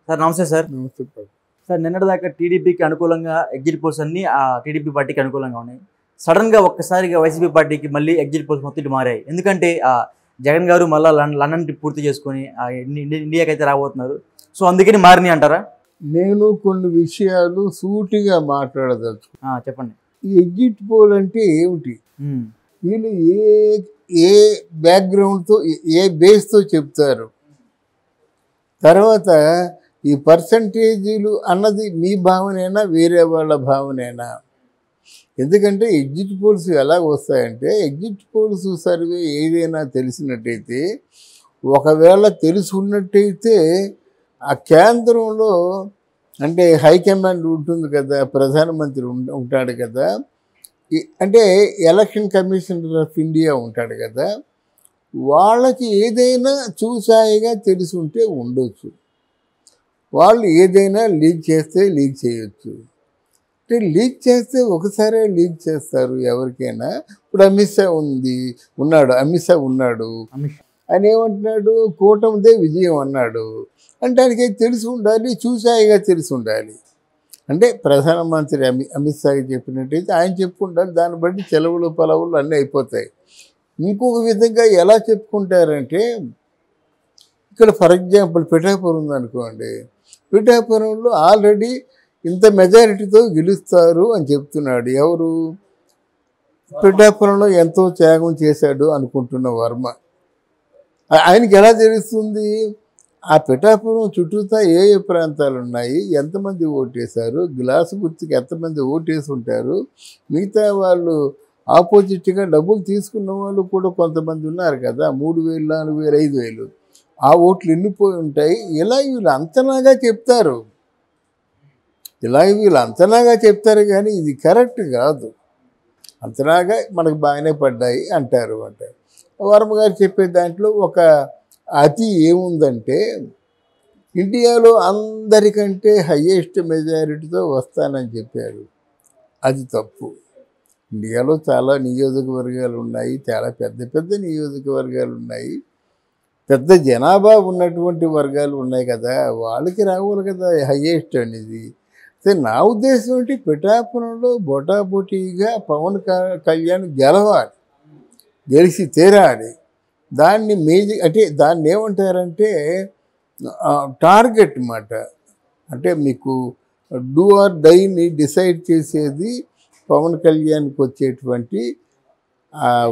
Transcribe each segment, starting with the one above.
Sir నమస్తే sir. నమస్తే. Sir నిన్నటిదాకా టీడీపీకి అనుకూలంగా ఎగ్జిట్ పోల్స్ అన్ని టీడీపీ పార్టీకి అనుకూలంగా ఉన్నాయి. సడన్గా ఒక్కసారిగా వైసీపీ పార్టీకి మళ్ళీ ఎగ్జిట్ పోల్స్ మొత్తం ఇటు మారాయి. ఎందుకంటే జగన్ గారు మళ్ళీ లండన్ ట్రిప్ పూర్తి చేసుకొని ఇండియాకి అయితే రాబోతున్నారు. సో అందుకని మారినాయి అంటారా? నేను కొన్ని విషయాలు సూటిగా మాట్లాడదలుచు. చెప్పండి. ఈ ఎగ్జిట్ పోల్ అంటే ఏమిటి? వీళ్ళు ఏ బ్యాక్గ్రౌండ్తో ఏ బేస్తో చెప్తారు? తర్వాత ఈ పర్సంటేజీలు అన్నది మీ భావనేనా వేరే వాళ్ళ భావనేనా? ఎందుకంటే ఎగ్జిట్ పోల్స్ ఎలా వస్తాయంటే, ఎగ్జిట్ పోల్స్ సర్వే ఏదైనా తెలిసినట్టయితే, ఒకవేళ తెలుసున్నట్టయితే ఆ కేంద్రంలో అంటే హైకమాండ్ ఉంటుంది కదా, ప్రధానమంత్రి ఉంటాడు కదా, అంటే ఎలక్షన్ కమిషనర్ ఆఫ్ ఇండియా ఉంటాడు కదా, వాళ్ళకి ఏదైనా చూసాయిగా తెలుసుంటే ఉండొచ్చు. వాళ్ళు ఏదైనా లీక్ చేస్తే లీక్ చేయొచ్చు. అంటే లీక్ చేస్తే ఒకసారే లీక్ చేస్తారు ఎవరికైనా. ఇప్పుడు అమిత్ షా ఉన్నాడు ఆయన ఏమంటున్నాడు, కూటమిదే విజయం అన్నాడు. అంటే ఆయనకి తెలిసి ఉండాలి, చూసాయిగా తెలిసి ఉండాలి. అంటే ప్రధానమంత్రి అమిత్ షాకి చెప్పినట్టయితే ఆయన చెప్పుకుంటారు, దాన్ని బట్టి చెలవులు పలవులు అన్నీ అయిపోతాయి. ఇంకొక విధంగా ఎలా చెప్పుకుంటారంటే, ఇక్కడ ఫర్ ఎగ్జాంపుల్ పిఠాపురం ఉందనుకోండి, పిఠాపురంలో ఆల్రెడీ ఇంత మెజారిటీతో గెలుస్తారు అని చెప్తున్నాడు. ఎవరు? పిఠాపురంలో ఎంతో త్యాగం చేశాడు అనుకుంటున్న వర్మ. ఆయనకి ఎలా తెలుస్తుంది? ఆ పిఠాపురం చుట్టూతా ఏ ప్రాంతాలు ఉన్నాయి, ఎంతమంది ఓటేశారు, గ్లాసు గుర్తుకి ఎంతమంది ఓటేసి ఉంటారు, మిగతా వాళ్ళు ఆపోజిట్గా డబ్బులు తీసుకున్న వాళ్ళు కూడా కొంతమంది ఉన్నారు కదా, 3,000, 4,000, 5,000, ఆ ఓట్లు ఎన్నిపోయి ఉంటాయి. ఇలా వీళ్ళు అంతనాగా చెప్తారు, కానీ ఇది కరెక్ట్ కాదు. అంతనాగా మనకు బాగానే పడ్డాయి అంటారు. వర్మ గారు చెప్పే దాంట్లో ఒక అతి ఏముందంటే, ఇండియాలో అందరికంటే హయ్యెస్ట్ మెజారిటీతో వస్తానని చెప్పారు. అది తప్పు. ఇండియాలో చాలా నియోజకవర్గాలు ఉన్నాయి, చాలా పెద్ద పెద్ద నియోజకవర్గాలు ఉన్నాయి, పెద్ద జనాభా ఉన్నటువంటి వర్గాలు ఉన్నాయి కదా, వాళ్ళకి రావాలి కదా హయ్యెస్ట్ అనేది. అయితే నా ఉద్దేశం ఏంటి, పిఠాపురంలో బొటాబొటీగా పవన్ కళ్యాణ్ గెలిచి తీరాలి. దాన్ని అంటే దాన్ని ఏమంటారంటే టార్గెట్ మాట. అంటే మీకు డూ ఆర్ డైని డిసైడ్ చేసేది పవన్ కళ్యాణ్కి వచ్చేటువంటి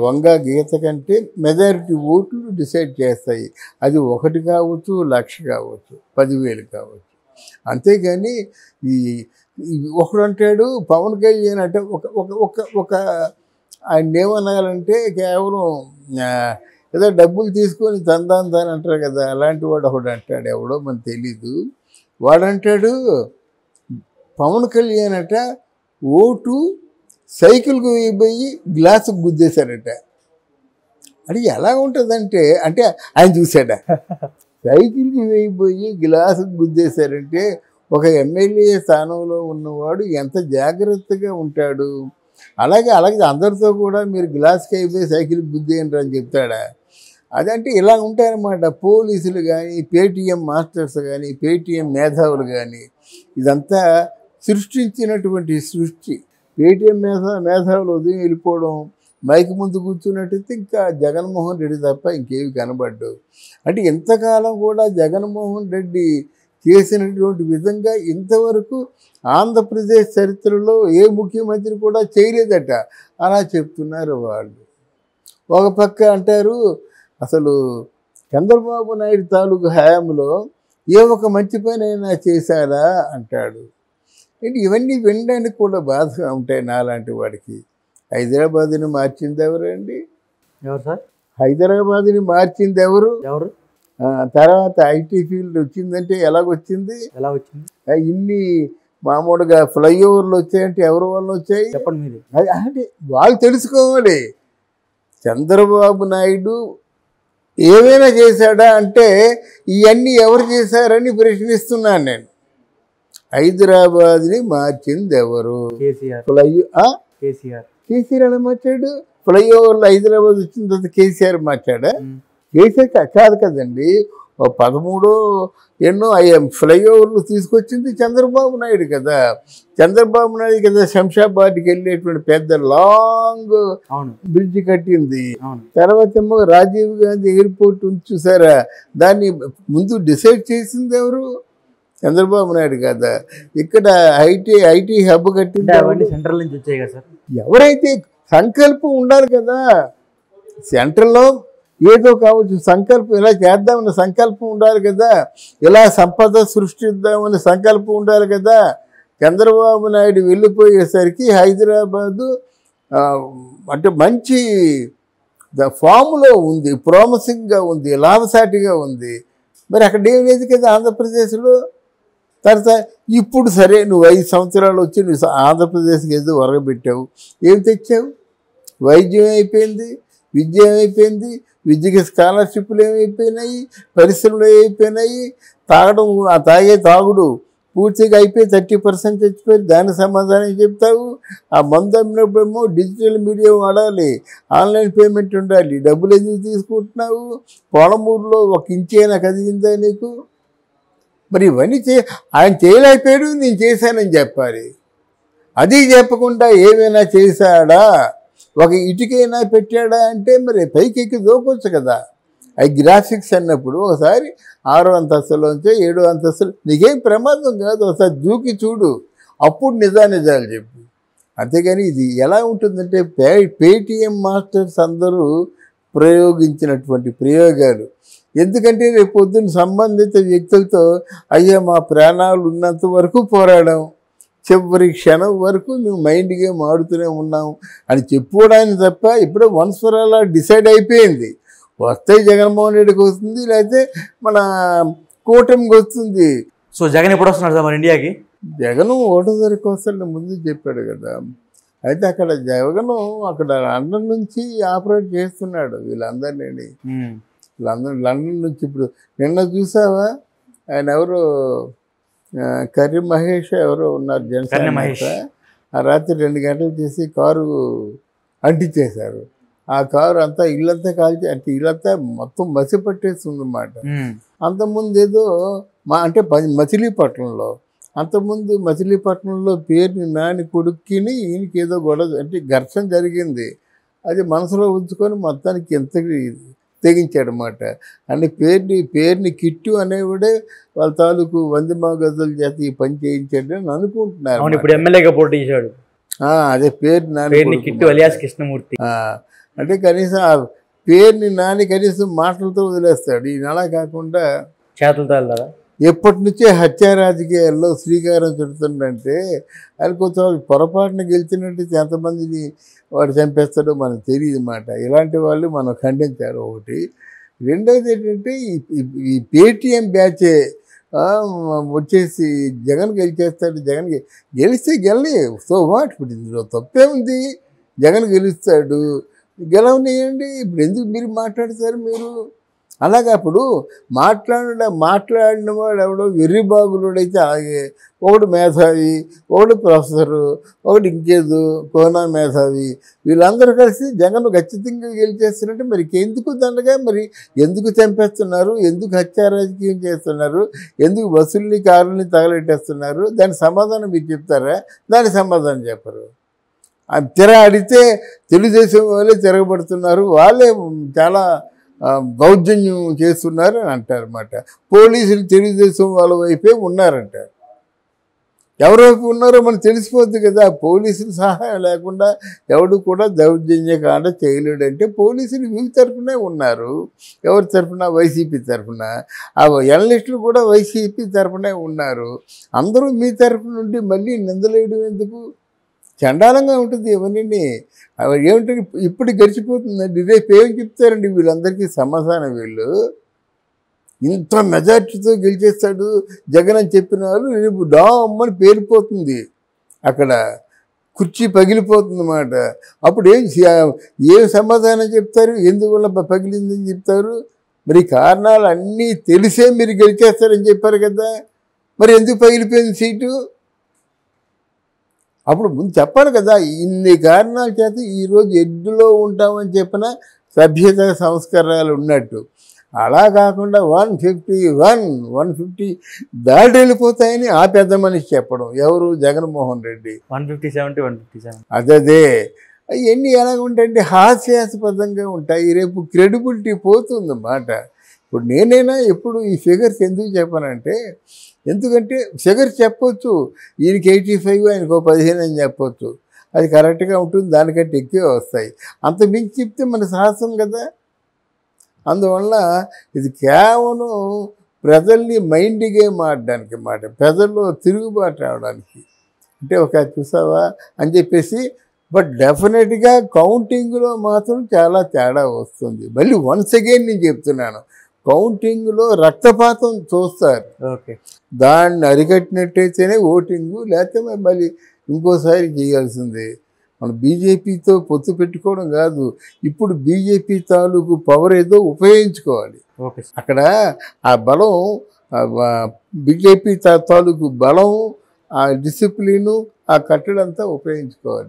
వంగా గీత కంటే మెజారిటీ ఓట్లు డిసైడ్ చేస్తాయి. అది 1 కావచ్చు, 1,00,000 కావచ్చు, 10,000 కావచ్చు. అంతేగాని ఒకడు అంటాడు పవన్ కళ్యాణ్ అంటే ఒక ఆయన ఏమనాలంటే కేవలం ఏదో డబ్బులు తీసుకొని తందాని అంటారు కదా, అలాంటి వాడు ఒకడు అంటాడు, ఎవడో మనకు తెలీదు. వాడంటాడు పవన్ కళ్యాణ్ అట ఓటు సైకిల్కి వేయిపోయి గ్లాసుకు గుద్దేశాడట. అది ఎలా ఉంటుందంటే, అంటే ఆయన చూశాడ, సైకిల్కి వేయిపోయి గ్లాసుకు గుద్దేశారంటే ఒక ఎమ్మెల్యే స్థానంలో ఉన్నవాడు ఎంత జాగ్రత్తగా ఉంటాడు. అలాగే అందరితో కూడా మీరు గ్లాస్కి అయిపోయి సైకిల్కి గుద్దేయండి అని చెప్తాడా? అదంటే ఇలా ఉంటారన్నమాట. పోలీసులు కానీ, పేటీఎం మాస్టర్స్ కానీ, పేటీఎం మేధావులు కానీ, ఇదంతా సృష్టించినటువంటి సృష్టి. పేటీఎం మేధావులు ఉదయం వెళ్ళిపోవడం, మైక్ ముందు కూర్చున్నట్టయితే ఇంకా జగన్మోహన్ రెడ్డి తప్ప ఇంకేవి కనబడ్డు. అంటే ఇంతకాలం కూడా జగన్మోహన్ రెడ్డి చేసినటువంటి విధంగా ఇంతవరకు ఆంధ్రప్రదేశ్ చరిత్రలో ఏ ముఖ్యమంత్రి కూడా చేయలేదట. అలా చెప్తున్నారు వాళ్ళు. ఒక పక్క అంటారు అసలు చంద్రబాబు నాయుడు తాలూకు హయాంలో ఏ ఒక మంచి పని అయినా చేశారా అంటాడు. ఇవన్నీ వినడానికి కూడా బాధగా ఉంటాయి నాలాంటి వాడికి. హైదరాబాద్ని మార్చింది ఎవరండి? ఎవరు సార్? హైదరాబాద్ని మార్చింది ఎవరు? తర్వాత ఐటీ ఫీల్డ్ వచ్చిందంటే ఎలా వచ్చింది? ఇన్ని మామూలుగా ఫ్లైఓవర్లు వచ్చాయంటే ఎవరి వల్ల వచ్చాయి చెప్పండి మీరు. అంటే వాళ్ళు తెలుసుకోవాలి. చంద్రబాబు నాయుడు ఏమైనా చేశాడా అంటే ఇవన్నీ ఎవరు చేశారని ప్రశ్నిస్తున్నాను నేను. హైదరాబాద్ని మార్చింది ఎవరు? కేసీఆర్ ఎలా మార్చాడు? ఫ్లైఓవర్లో హైదరాబాద్ వచ్చిన తర్వాత కేసీఆర్ మార్చాడా? కేసీఆర్ కాదు కదండి. 13 ఎన్నో ఫ్లైఓవర్లు తీసుకొచ్చింది చంద్రబాబు నాయుడు కదా. చంద్రబాబు నాయుడు కదా శంషాబాద్కి వెళ్ళేటువంటి పెద్ద లాంగ్ బ్రిడ్జ్ కట్టింది. తర్వాత ఏమో రాజీవ్ గాంధీ ఎయిర్పోర్ట్ ఉంది చూసారా, దాన్ని ముందు డిసైడ్ చేసింది ఎవరు? చంద్రబాబు నాయుడు కదా. ఇక్కడ ఐటీ హబ్ కట్టింది సెంట్రల్ నుంచి వచ్చాయి కదా సార్. ఎవరైతే సంకల్పం ఉండాలి కదా, సెంట్రల్లో ఏదో కావచ్చు, సంకల్పం ఇలా చేద్దామని సంకల్పం ఉండాలి కదా, ఇలా సంపద సృష్టిద్దామని సంకల్పం ఉండాలి కదా. చంద్రబాబు నాయుడు వెళ్ళిపోయేసరికి హైదరాబాదు అంటే మంచి ఫామ్లో ఉంది, ప్రామిసింగ్గా ఉంది, లాభసాటిగా ఉంది. మరి అక్కడ ఏం లేదు కదా ఆంధ్రప్రదేశ్లో. తర్వాత ఇప్పుడు సరే నువ్వు 5 సంవత్సరాలు వచ్చి నువ్వు ఆంధ్రప్రదేశ్కి ఏదో ఒరగబెట్టావు, ఏం తెచ్చావు? వైద్యం అయిపోయింది, విద్య ఏమైపోయింది, విద్యకి స్కాలర్షిప్లు ఏమైపోయినాయి, పరిశ్రమలు ఏమైపోయినాయి, తాగడం తాగే తాగుడు పూర్తిగా అయిపోయి 30% చచ్చిపోయి దానికి సమాధానం చెప్తావు. ఆ మందు అమ్మినప్పుడేమో డిజిటల్ మీడియా వాడాలి, ఆన్లైన్ పేమెంట్ ఉండాలి, డబ్బులు ఎందుకు తీసుకుంటున్నావు? పొలమూరులో 1 ఇంచ్ అయినా కదిలిందా నీకు? మరి ఇవన్నీ ఆయన చేయలేకపోయాడు, నేను చేశానని చెప్పాలి. అది చెప్పకుండా ఏమైనా చేశాడా, ఒక ఇటుకైనా పెట్టాడా అంటే మరి పైకి ఎక్కి దూకొచ్చు కదా. అవి గ్రాఫిక్స్ అన్నప్పుడు ఒకసారి 6వ అంతస్తులోంచో 7వ అంతస్తులు నీకేం ప్రమాదం కాదు, ఒకసారి దూకి చూడు, అప్పుడు నిజాలు చెప్పు. అంతేగాని ఇది ఎలా ఉంటుందంటే పేటీఎం మాస్టర్స్ అందరూ ప్రయోగించినటువంటి ప్రయోగాలు. ఎందుకంటే రేపు పొద్దున్న సంబంధిత వ్యక్తులతో అయ్యా మా ప్రాణాలు ఉన్నంత వరకు పోరాడాం, చివరి క్షణం వరకు మేము మైండ్ గేమ్ ఆడుతూనే ఉన్నాం అని చెప్పుకోవడానికి తప్ప ఇప్పుడు వన్స్ ఫర్ ఆల్ డిసైడ్ అయిపోయింది. వస్తే జగన్మోహన్ రెడ్డికి వస్తుంది, లేకపోతే మన కూటమికి వస్తుంది. సో జగన్ ఎప్పుడు వస్తున్నాడు సార్ మరి ఇండియాకి? జగన్ 1వ తారీఖు వస్తాడని ముందు చెప్పాడు కదా. అయితే అక్కడ జగన్ అక్కడ లండన్ నుంచి ఆపరేట్ చేస్తున్నాడు వీళ్ళందరినీ. లండన్ నుంచి ఇప్పుడు నిన్న చూసావా, ఆయన ఎవరు కర్రీ మహేష్ ఎవరో ఉన్నారు జనసేన, ఆ రాత్రి 2 గంటలు చేసి కారు అంటించేశారు. ఆ కారు అంతా ఇల్లంతా కాల్చి, అంటే ఇల్లంతా మొత్తం మసి పట్టేస్తుంది అన్నమాట. అంతకుముందు ఏదో అంటే మచిలీపట్నంలో, అంతకుముందు మచిలీపట్నంలో పేరుని నాని కొడుక్కిని ఈయనకి ఏదో గొడవ అంటే ఘర్షణ జరిగింది. అది మనసులో ఉంచుకొని మొత్తానికి ఎంత తెగించాడనమాట. అంటే పేరుని కిట్టు అనేవాడే వాళ్ళ తాలూకు వందిమా గదుల చేత ఈ పని చేయించాడు అని అనుకుంటున్నారు. ఇప్పుడు ఎమ్మెల్యేగా పోటీ చేశాడు. అదే పేరుని కిట్టు అలియాస్ కృష్ణమూర్తి. అంటే కనీసం ఆ పేరుని నాని కనీసం మాటలతో వదిలేస్తాడు. ఈయన అలా కాకుండా చేతులతో ఎప్పటి నుంచే హత్యా రాజకీయాల్లో శ్రీకారం చుడుతుందంటే ఆయన కొంచెం పొరపాటున గెలిచినట్టు ఎంతమందిని వాడు చంపేస్తాడో మనకు తెలియదు మాట. ఇలాంటి వాళ్ళు మనం ఖండించారు ఒకటి. రెండవది ఏంటంటే ఈ పేటీఎం బ్యాచే వచ్చేసి జగన్ గెలిచేస్తాడు, జగన్ గెలిస్తే గెలలే, సో వాట్, ఇప్పుడు ఇందులో తప్పే ఉంది. జగన్ గెలుస్తాడు, గెలవనియండి. ఇప్పుడు ఎందుకు మీరు మాట్లాడతారు? మీరు అలాగే అప్పుడు మాట్లాడిన వాడు ఎవడో వెర్రిబాగులుడైతే అలాగే ఒకడు మేధావి, ఒకడు ప్రొఫెసరు, ఒకటి ఇంకేదో కోనా మేధావి, వీళ్ళందరూ కలిసి జగన్ ఖచ్చితంగా గెలిచేస్తున్నట్టు మరి ఎందుకు దండగా, మరి ఎందుకు చంపేస్తున్నారు, ఎందుకు హత్యా రాజకీయం చేస్తున్నారు, ఎందుకు బస్సుల్ని కారుల్ని తగలెట్టేస్తున్నారు? దానికి సమాధానం మీరు చెప్తారా? దానికి సమాధానం చెప్పరు. అడిగితే తెలుగుదేశం వాళ్ళే తిరగబడుతున్నారు, వాళ్ళే చాలా దౌర్జన్యం చేస్తున్నారు అని అంటారన్నమాట. పోలీసులు తెలుగుదేశం వాళ్ళ వైపే ఉన్నారంటారు. ఎవరి వైపు ఉన్నారో మనకు తెలిసిపోద్ది కదా. పోలీసుల సహాయం లేకుండా ఎవడు కూడా దౌర్జన్యకాండ చేయలేడంటే పోలీసులు వీళ్ళ తరఫునే ఉన్నారు. ఎవరి తరఫున? వైసీపీ తరఫున. ఆ జర్నలిస్టులు కూడా వైసీపీ తరఫునే ఉన్నారు. అందరూ మీ తరఫు నుండి మళ్ళీ నిందలేయడం ఎందుకు? చండాలంగా ఉంటుంది ఇవన్నీ. ఏమిటంటే ఇప్పుడు గడిచిపోతుందండి, రేపు ఏం చెప్తారండి వీళ్ళందరికీ సమాధానం? వీళ్ళు ఇంత మెజార్టీతో గెలిచేస్తాడు జగన్ అని చెప్పిన వాళ్ళు రేపు డామ్మని పేలిపోతుంది, అక్కడ కుర్చీ పగిలిపోతుంది అన్నమాట. అప్పుడు ఏం సమాధానం చెప్తారు? ఎందువల్ల పగిలిందని చెప్తారు? మరి కారణాలు అన్నీ తెలిసే మీరు గెలిచేస్తారని చెప్పారు కదా, మరి ఎందుకు పగిలిపోయింది సీటు? అప్పుడు ముందు చెప్పాలి కదా. ఇన్ని కారణాల చేత ఈరోజు ఎడ్డులో ఉంటామని చెప్పిన సభ్యత సంస్కారాలు ఉన్నట్టు అలా కాకుండా 151 150 దాటి వెళ్ళిపోతాయని ఆ పెద్ద మనిషి చెప్పడం. ఎవరు? జగన్మోహన్ రెడ్డి. 157 157. అదే ఇవన్నీ ఎలాగుంటాయంటే హాస్యాస్పదంగా ఉంటాయి. రేపు క్రెడిబిలిటీ పోతుందన్నమాట. ఇప్పుడు నేనైనా ఎప్పుడు ఈ ఫిగర్స్ ఎందుకు చెప్పానంటే, ఎందుకంటే ఫిగర్స్ చెప్పొచ్చు, ఈయనకి 85 ఆయనకు 15 అని చెప్పొచ్చు, అది కరెక్ట్గా ఉంటుంది, దానికంటే ఎక్కువే వస్తాయి. అంత మించి చెప్తే మన సాహసం కదా. అందువల్ల ఇది కేవలం ప్రజల్ని మైండ్ గేమ్ ఆడడానికి మాట, ప్రజల్లో తిరుగుబాటు రావడానికి. అంటే ఒక చూసావా అని చెప్పేసి. బట్ డెఫినెట్గా కౌంటింగ్లో మాత్రం చాలా తేడా వస్తుంది. మళ్ళీ వన్స్ అగైన్ నేను చెప్తున్నాను, కౌంటింగ్లో రక్తపాతం చూస్తారు. ఓకే, దాన్ని అరికట్టినట్టయితేనే ఓటింగు, లేకపోతే మళ్ళీ ఇంకోసారి చేయాల్సిందే. మనం బీజేపీతో పొత్తు పెట్టుకోవడం కాదు, ఇప్పుడు బీజేపీ తాలూకు పవర్ ఏదో ఉపయోగించుకోవాలి. ఓకే. అక్కడ ఆ బలం, బీజేపీ తాలూకు బలం, ఆ డిసిప్లిను, ఆ కట్టడంతా ఉపయోగించుకోవాలి.